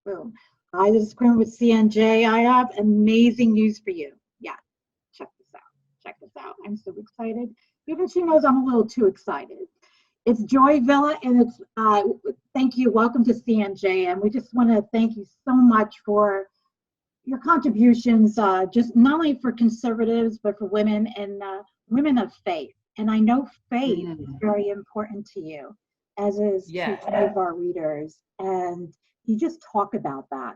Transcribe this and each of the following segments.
Boom. Hi, this is Corinne with CNJ. I have amazing news for you. Yeah, check this out. Check this out. I'm so excited. Even she knows I'm a little too excited. It's Joy Villa, and it's thank you. Welcome to CNJ, and we just want to thank you so much for your contributions, just not only for conservatives but for women and women of faith. And I know faith is very important to you, as is to many of our readers. And you just talk about that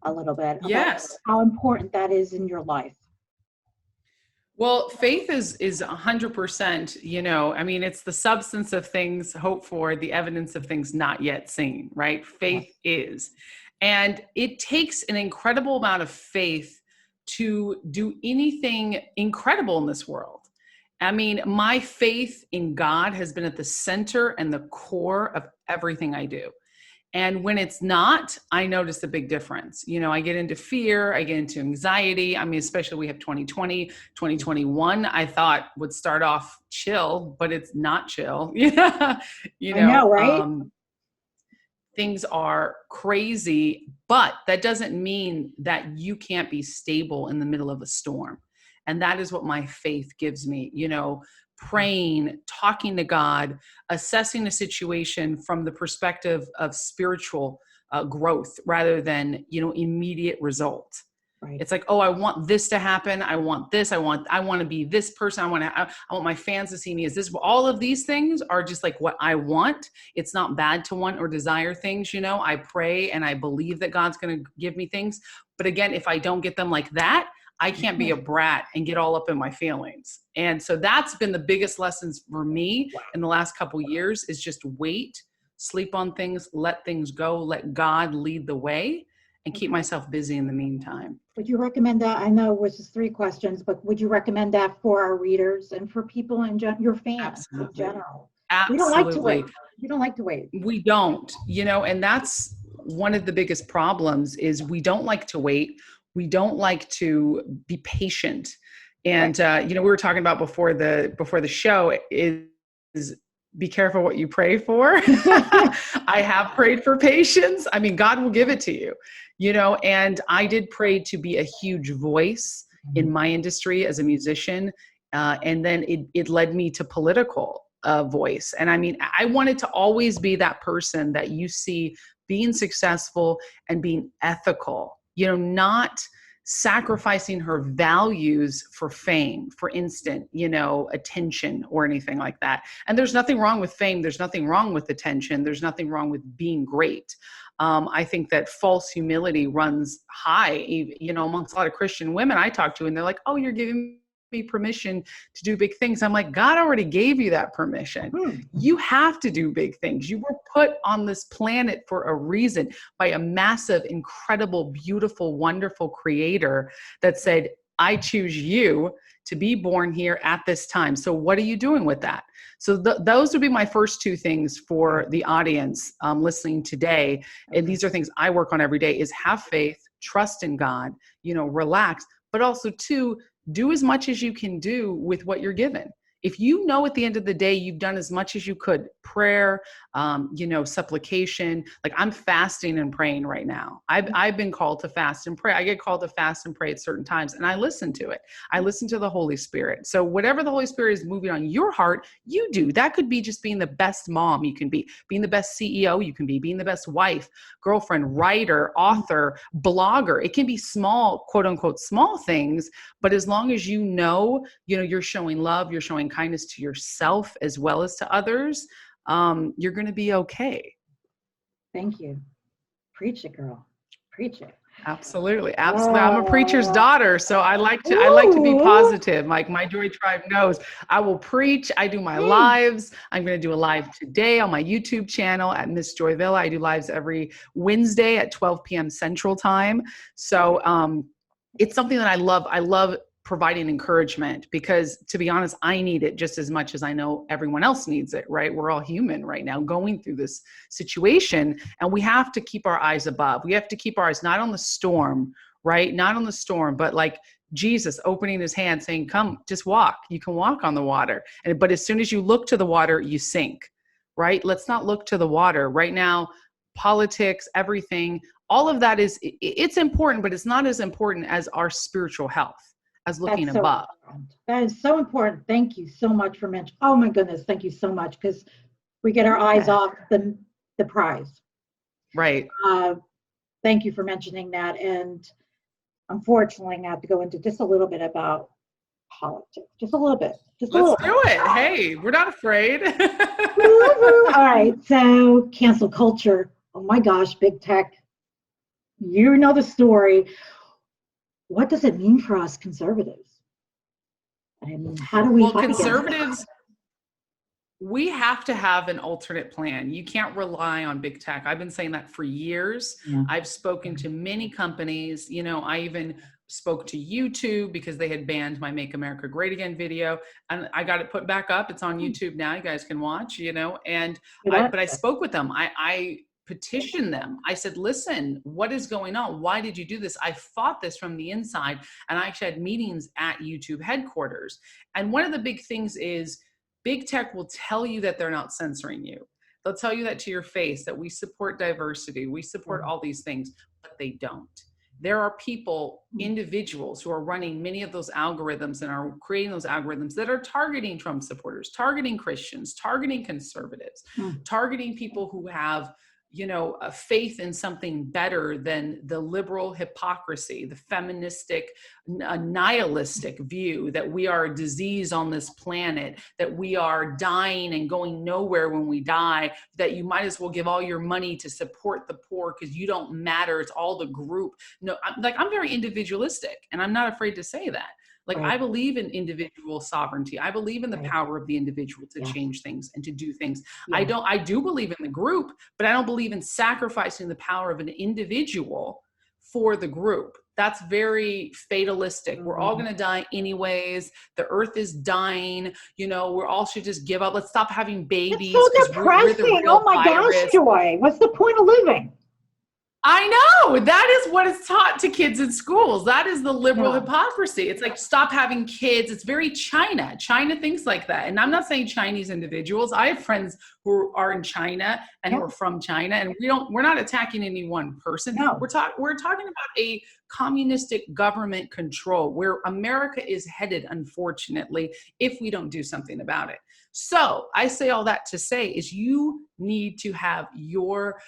a little bit, about how important that is in your life. Well, faith is 100%, you know, I mean, it's the substance of things hoped for, the evidence of things not yet seen, right? Faith is. And it takes an incredible amount of faith to do anything incredible in this world. I mean, my faith in God has been at the center and the core of everything I do. And when it's not, I notice a big difference. You know, I get into fear, I get into anxiety. I mean, especially we have 2020, 2021, I thought would start off chill, but it's not chill. Yeah. You know, I know, right? Things are crazy, but that doesn't mean that you can't be stable in the middle of a storm. And that is what my faith gives me, you know, praying, talking to God, assessing a situation from the perspective of spiritual growth rather than, you know, immediate result. Right. It's like, oh, I want this to happen. I want this. I want to be this person. I want my fans to see me as this. All of these things are just like what I want. It's not bad to want or desire things. You know, I pray and I believe that God's going to give me things. But again, if I don't get them like that, I can't be a brat and get all up in my feelings. And so that's been the biggest lessons for me in the last couple of years is just wait, sleep on things, let things go, let God lead the way, and keep myself busy in the meantime. Would you recommend that? I know it was just 3 questions, but would you recommend that for our readers and for people in your fans in general? Absolutely. We don't like to wait. We don't like to wait. We don't, you know, and that's one of the biggest problems is we don't like to wait. We don't like to be patient. And, you know, we were talking about before the show is be careful what you pray for. I have prayed for patience. I mean, God will give it to you, you know, and I did pray to be a huge voice in my industry as a musician. And then it led me to political voice. And I mean, I wanted to always be that person that you see being successful and being ethical, you know, not sacrificing her values for fame, for instant, you know, attention or anything like that. And there's nothing wrong with fame. There's nothing wrong with attention. There's nothing wrong with being great. I think that false humility runs high, you know, amongst a lot of Christian women I talk to, and they're like, oh, you're giving me permission to do big things. I'm like, God already gave you that permission. You have to do big things. You were put on this planet for a reason by a massive, incredible, beautiful, wonderful creator that said, I choose you to be born here at this time. So what are you doing with that? So those would be my first 2 things for the audience listening today. And these are things I work on every day is have faith, trust in God, you know, relax, but also 2, do as much as you can do with what you're given. If you know at the end of the day, you've done as much as you could, prayer, you know, supplication, like I'm fasting and praying right now. I've been called to fast and pray. I get called to fast and pray at certain times and I listen to it. I listen to the Holy Spirit. So whatever the Holy Spirit is moving on your heart, you do. That could be just being the best mom you can be, being the best CEO you can be, being the best wife, girlfriend, writer, author, blogger. It can be small, quote unquote, small things, but as long as you know, you're showing love, you're showing kindness to yourself as well as to others, you're going to be okay. Thank you. Preach it, girl. Preach it. Absolutely. Absolutely. I'm a preacher's daughter, so I like to be positive. Like my Joy Tribe knows I will preach. I do my lives. I'm going to do a live today on my YouTube channel at Miss Joy Villa. I do lives every Wednesday at 12 p.m. Central Time. So it's something that I love. I love providing encouragement because, to be honest, I need it just as much as I know everyone else needs it, right? We're all human right now going through this situation, and we have to keep our eyes above. We have to keep our eyes not on the storm, right? Not on the storm, but like Jesus opening his hand saying, come, just walk. You can walk on the water. But as soon as you look to the water, you sink, right? Let's not look to the water right now. politics, everything. All of that it's important, but it's not as important as our spiritual health, as looking That's so above. important. That is so important. Thank you so much for mentioning. Oh my goodness, thank you so much, because we get our eyes off the prize. Right. Thank you for mentioning that. And unfortunately, I have to go into just a little bit about politics. Just a little bit. Let's do it. Hey, we're not afraid. All right. So cancel culture. Oh my gosh, big tech. You know the story. What does it mean for us conservatives? And how do we Well, fight conservatives, we have to have an alternate plan. You can't rely on big tech. I've been saying that for years. Yeah. I've spoken to many companies. I even spoke to YouTube because they had banned my Make America Great Again video, and I got it put back up. It's on YouTube now. You guys can watch, and but I spoke with them. I petitioned them. I said, listen, what is going on? Why did you do this? I fought this from the inside, and I actually had meetings at YouTube headquarters. And one of the big things is big tech will tell you that they're not censoring you. They'll tell you that to your face, that we support diversity, we support all these things, but they don't. There are people, individuals, who are running many of those algorithms and are creating those algorithms that are targeting Trump supporters, targeting Christians, targeting conservatives, targeting people who have a faith in something better than the liberal hypocrisy, the feministic, nihilistic view that we are a disease on this planet, that we are dying and going nowhere when we die, that you might as well give all your money to support the poor because you don't matter. It's all the group. No, I'm very individualistic, and I'm not afraid to say that. I believe in individual sovereignty. I believe in the power of the individual to change things and to do things. I do believe in the group, but I don't believe in sacrificing the power of an individual for the group. That's very fatalistic. We're all going to die anyways. The earth is dying. We all should just give up. Let's stop having babies. It's so depressing. Oh my gosh, Joy. What's the point of living? I know. That is what is taught to kids in schools. That is the liberal hypocrisy. It's like, stop having kids. It's very China. China thinks like that. And I'm not saying Chinese individuals. I have friends who are in China and who are from China, and we're not attacking any one person. No. We're talking about a communistic government control where America is headed, unfortunately, if we don't do something about it. So I say all that to say is you need to have your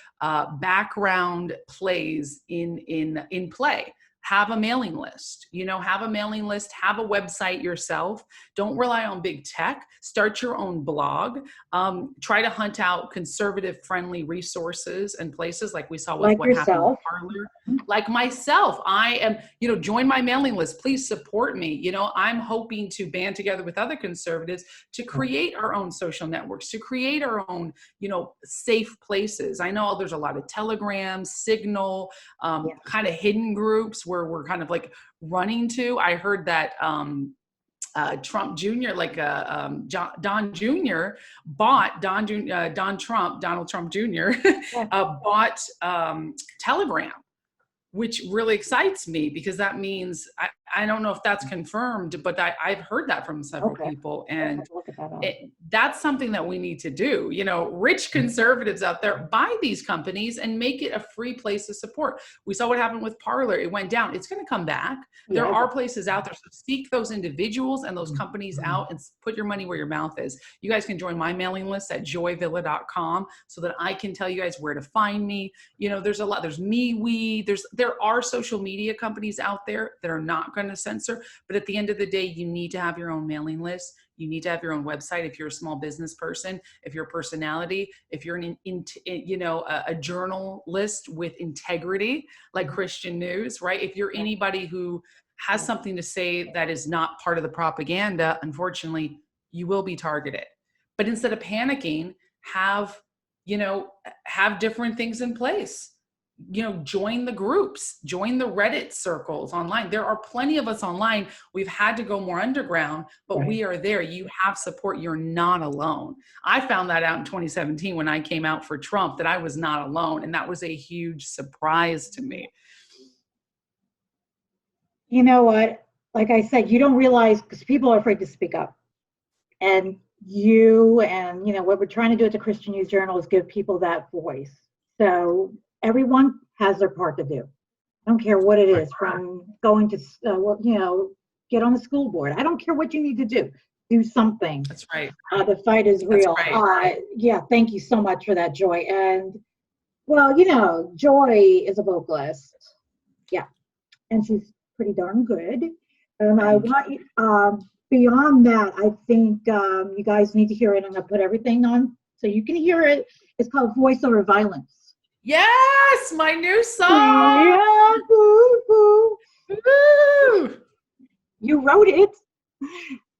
background plays in play. Have a mailing list, have a mailing list, have a website yourself. Don't rely on big tech. Start your own blog. Try to hunt out conservative friendly resources and places like we saw with what happened with Parler. Like myself, I am, join my mailing list. Please support me. I'm hoping to band together with other conservatives to create our own social networks, to create our own, safe places. I know there's a lot of Telegram, Signal, kind of hidden groups where we're kind of like running to. I heard that Trump Jr., Don Jr. bought Donald Trump Jr. Bought Telegram, which really excites me because that means I don't know if that's confirmed, but I've heard that from several people, and that's something that we need to do. Rich conservatives out there, buy these companies and make it a free place to support. We saw what happened with Parler. It went down. It's going to come back. There are places out there. So seek those individuals and those companies out and put your money where your mouth is. You guys can join my mailing list at joyvilla.com so that I can tell you guys where to find me. There's a lot. There's MeWe. There are social media companies out there that are not going to censor, but at the end of the day, you need to have your own mailing list. You need to have your own website if you're a small business person, if you're a personality, if you're a journalist with integrity, like Christian News, right? If you're anybody who has something to say that is not part of the propaganda, unfortunately, you will be targeted. But instead of panicking, have different things in place. Join the groups, join the Reddit circles online. There are plenty of us online. We've had to go more underground, but we are there. You have support. You're not alone. I found that out in 2017 when I came out for Trump, that I was not alone. And that was a huge surprise to me. You know what? Like I said, you don't realize, because people are afraid to speak up. And what we're trying to do at the Christian News Journal is give people that voice. So everyone has their part to do. I don't care what it is, from going to, get on the school board. I don't care what you need to do. Do something. That's right. The fight is real. Right. Yeah, thank you so much for that, Joy. And, well, Joy is a vocalist. Yeah, and she's pretty darn good. And I want you, beyond that, I think you guys need to hear it. I'm going to put everything on so you can hear it. It's called Voice Over Violence. Yes, my new song. Yeah, boo. You wrote it.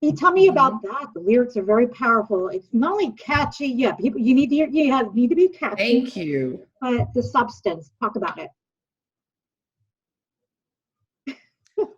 You tell me about that. The lyrics are very powerful. It's not only catchy. Yeah, people, you need to hear. Need to be catchy. Thank you. But the substance. Talk about it.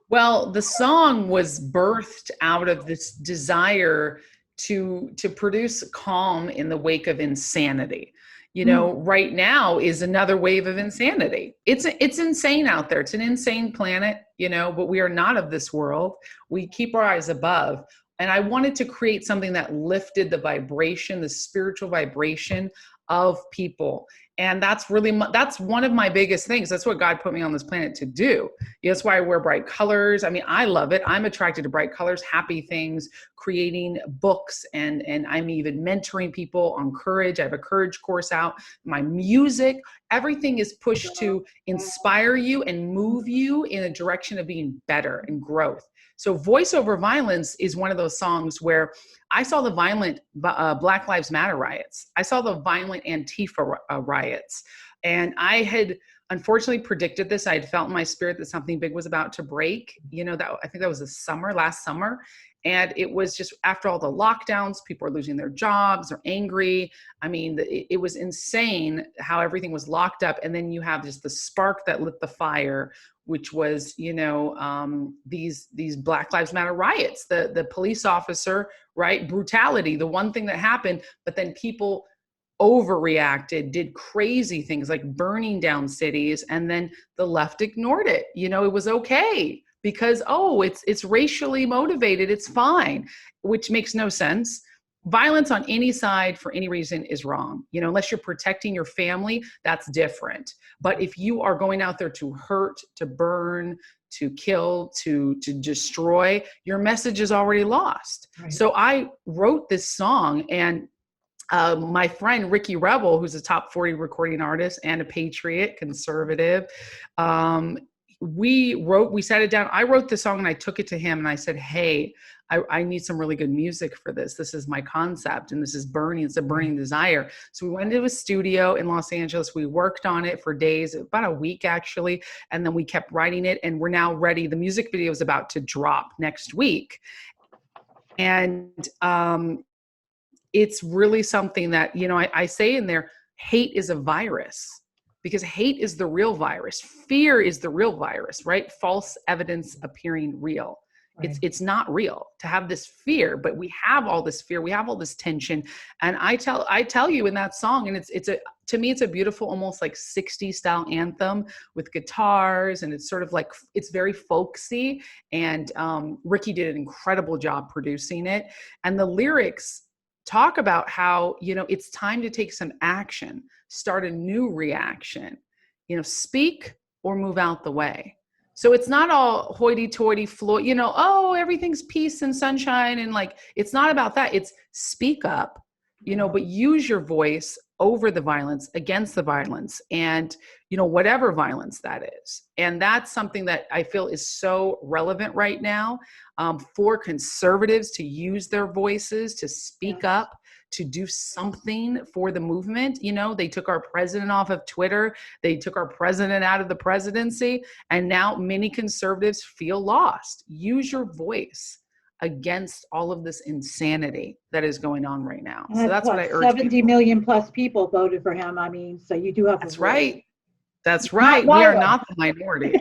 Well, the song was birthed out of this desire to produce calm in the wake of insanity. Right now is another wave of insanity. It's insane out there. It's an insane planet, but we are not of this world. We keep our eyes above. And I wanted to create something that lifted the vibration, the spiritual vibration of people. And that's one of my biggest things. That's what God put me on this planet to do. That's why I wear bright colors. I mean, I love it. I'm attracted to bright colors, happy things, creating books, and I'm even mentoring people on courage. I have a courage course out. My music, everything is pushed to inspire you and move you in a direction of being better and growth. So Voice Over Violence is one of those songs where I saw the violent Black Lives Matter riots. I saw the violent Antifa riots. And I had unfortunately predicted this. I had felt in my spirit that something big was about to break. I think that was last summer. And it was just after all the lockdowns, people are losing their jobs, they're angry. I mean, it was insane how everything was locked up. And then you have just the spark that lit the fire, which was, these Black Lives Matter riots, the police officer, right? Brutality, the one thing that happened, but then people overreacted, did crazy things like burning down cities. And then the left ignored it. It was okay because, it's racially motivated. It's fine, which makes no sense. Violence on any side for any reason is wrong. Unless you're protecting your family, that's different. But if you are going out there to hurt, to burn, to kill, to destroy, your message is already lost. Right. So I wrote this song, and my friend Ricky Rebel, who's a top 40 recording artist and a patriot, conservative, we sat it down. I wrote the song and I took it to him and I said, hey, I need some really good music for this. This is my concept and this is burning. It's a burning desire. So we went into a studio in Los Angeles. We worked on it for days, about a week actually. And then we kept writing it and we're now ready. The music video is about to drop next week. And it's really something that, I say in there, hate is a virus. Because hate is the real virus. Fear is the real virus, right? False evidence appearing real. Right. It's not real to have this fear, but we have all this fear. We have all this tension. And I tell you in that song, and to me, it's a beautiful, almost like 60s style anthem with guitars. And it's sort of like, it's very folksy. And Ricky did an incredible job producing it. And the lyrics talk about how, it's time to take some action, start a new reaction, speak or move out the way. So it's not all hoity-toity, everything's peace and sunshine. And it's not about that. It's speak up, but use your voice over the violence, against the violence, and, whatever violence that is. And that's something that I feel is so relevant right now for conservatives to use their voices, to speak up, to do something for the movement. They took our president off of Twitter. They took our president out of the presidency. And now many conservatives feel lost. Use your voice against all of this insanity that is going on right now. So that's what I urge 70 million plus people voted for him. I mean, so you do have That's right. That's right. We are not the minority.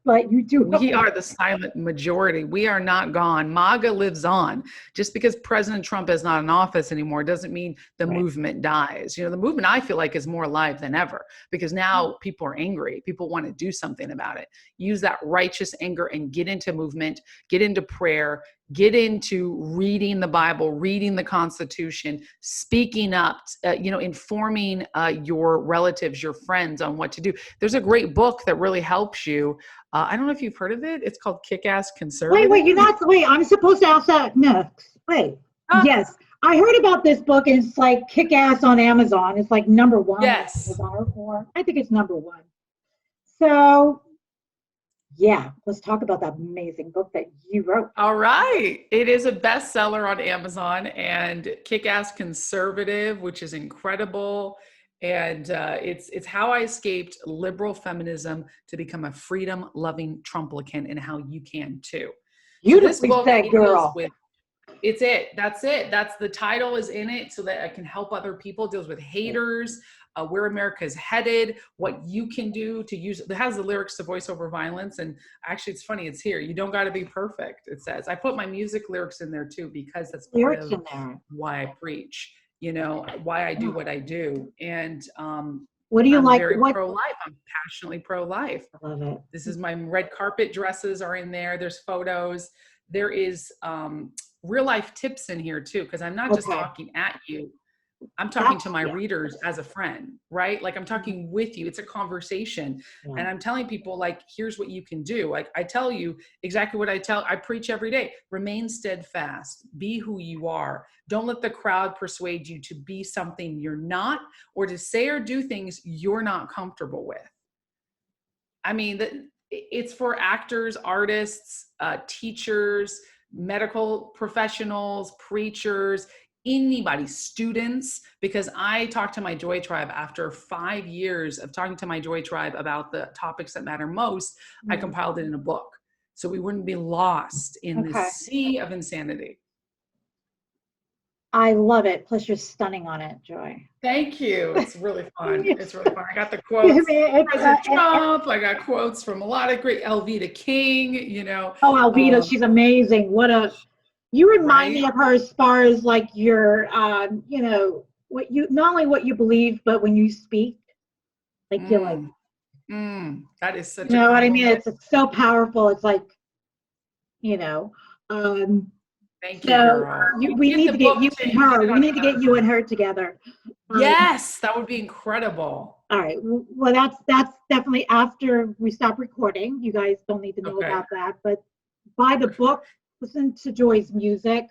But you do. We are the silent majority. We are not gone. MAGA lives on. Just because President Trump is not in office anymore doesn't mean the movement dies. The movement, I feel like, is more alive than ever because now people are angry. People want to do something about it. Use that righteous anger and get into movement, get into prayer, get into reading the Bible, reading the Constitution, speaking up, informing your relatives, your friends on what to do. There's a great book that really helps you. I don't know if you've heard of it. It's called Kick-Ass Conservative. Wait, I'm supposed to ask that next. Wait. Yes. I heard about this book, and it's like Kick-Ass on Amazon. It's like number 1. Yes. Or I think it's number 1. So, yeah, let's talk about that amazing book that you wrote. All right. It is a bestseller on Amazon, and Kick-Ass Conservative, which is incredible. And it's how I escaped liberal feminism to become a freedom-loving Trumplicant, and how you can too. Beautifully said, girl. That's it. That's the title is in it so that I can help other people. It deals with haters, where America is headed, what you can do to use it. It has the lyrics to voice over violence. And actually, it's funny. It's here. You don't got to be perfect. It says, I put my music lyrics in there too, because that's part of why I preach, why I do what I do. And, what do you like? Very pro-life. I'm passionately pro-life. I love it. This is my red carpet dresses are in there. There's photos. There is, real life tips in here too, because I'm not just talking at you. I'm talking to my readers as a friend, right? Like I'm talking with you. It's a conversation. Yeah. And I'm telling people, like, here's what you can do. Like I tell you exactly what I preach every day. Remain steadfast. Be who you are. Don't let the crowd persuade you to be something you're not, or to say or do things you're not comfortable with. I mean, it's for actors, artists, teachers, medical professionals, preachers, anybody, students, because I talked to my Joy Tribe after 5 years of talking to my Joy Tribe about the topics that matter most. I compiled it in a book so we wouldn't be lost in this sea of insanity. I love it. Plus you're stunning on it, Joy. Thank you. It's really fun. It's really fun. I got the quotes from President Trump. I got quotes from a lot of great Elvita King, Oh, Elvita, she's amazing. You remind me of her as far as like your, what you, not only what you believe, but when you speak, like you're like, that is such you know what I mean? It's so powerful. It's like, Thank you, girl. We need to get you and her. We need to get you and her together. Yes, that would be incredible. All right. Well, that's definitely after we stop recording. You guys don't need to know about that. But buy the book, listen to Joy's music,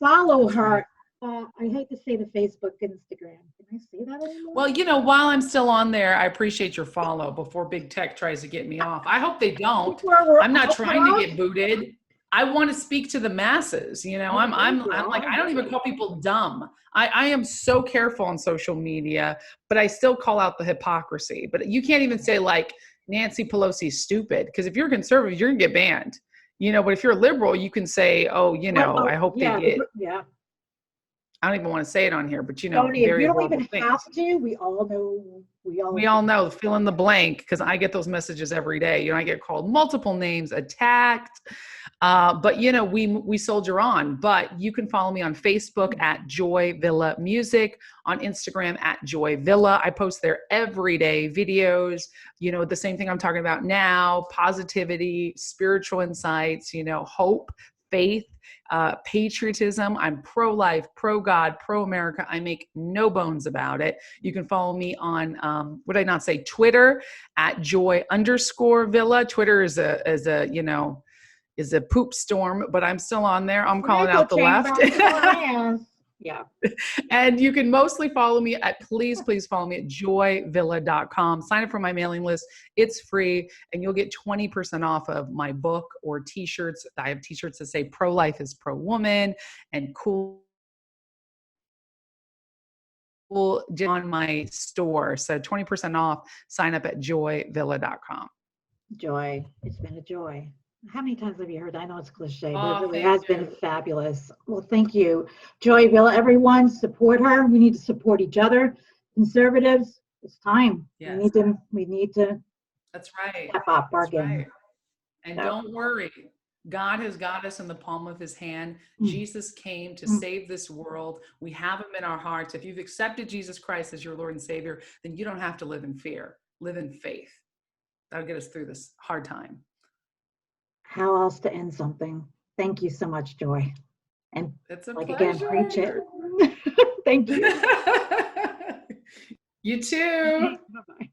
follow her. I hate to say the Facebook, Instagram. Can I say that anymore? Well, while I'm still on there, I appreciate your follow before big tech tries to get me off. I hope they don't. I'm not trying to get booted. I want to speak to the masses. I'm like, I don't even call people dumb. I am so careful on social media, but I still call out the hypocrisy. But you can't even say like Nancy Pelosi's stupid, because if you're conservative, you're gonna get banned. But if you're a liberal, you can say, I hope they get. Yeah. I don't even want to say it on here, but you don't even have to. We all know. Fill in the blank, because I get those messages every day. I get called multiple names, attacked. But we soldier on. But you can follow me on Facebook at Joy Villa Music, on Instagram at Joy Villa. I post there every day videos. The same thing I'm talking about now: positivity, spiritual insights. Hope, faith. Patriotism. I'm pro-life, pro-God, pro-America. I make no bones about it. You can follow me on, Twitter at Joy_Villa. Twitter is a poop storm, but I'm still on there. I'm calling out the left. Yeah. And you can mostly follow me at, please follow me at joyvilla.com. Sign up for my mailing list. It's free, and you'll get 20% off of my book or t-shirts. I have t-shirts that say pro-life is pro-woman and cool on my store. So 20% off. Sign up at joyvilla.com. Joy, it's been a joy. How many times have you heard that? I know it's cliche, but it really has been fabulous. Well, thank you. Joy Villa, everyone, support her. We need to support each other. Conservatives, it's time. Yes. We need to That's right. step up our game. Right. And don't worry. God has got us in the palm of his hand. Jesus came to save this world. We have him in our hearts. If you've accepted Jesus Christ as your Lord and Savior, then you don't have to live in fear. Live in faith. That'll get us through this hard time. How else to end something? Thank you so much, Joy. And It's a like pleasure. again, preach it. Thank you. You too. Bye-bye.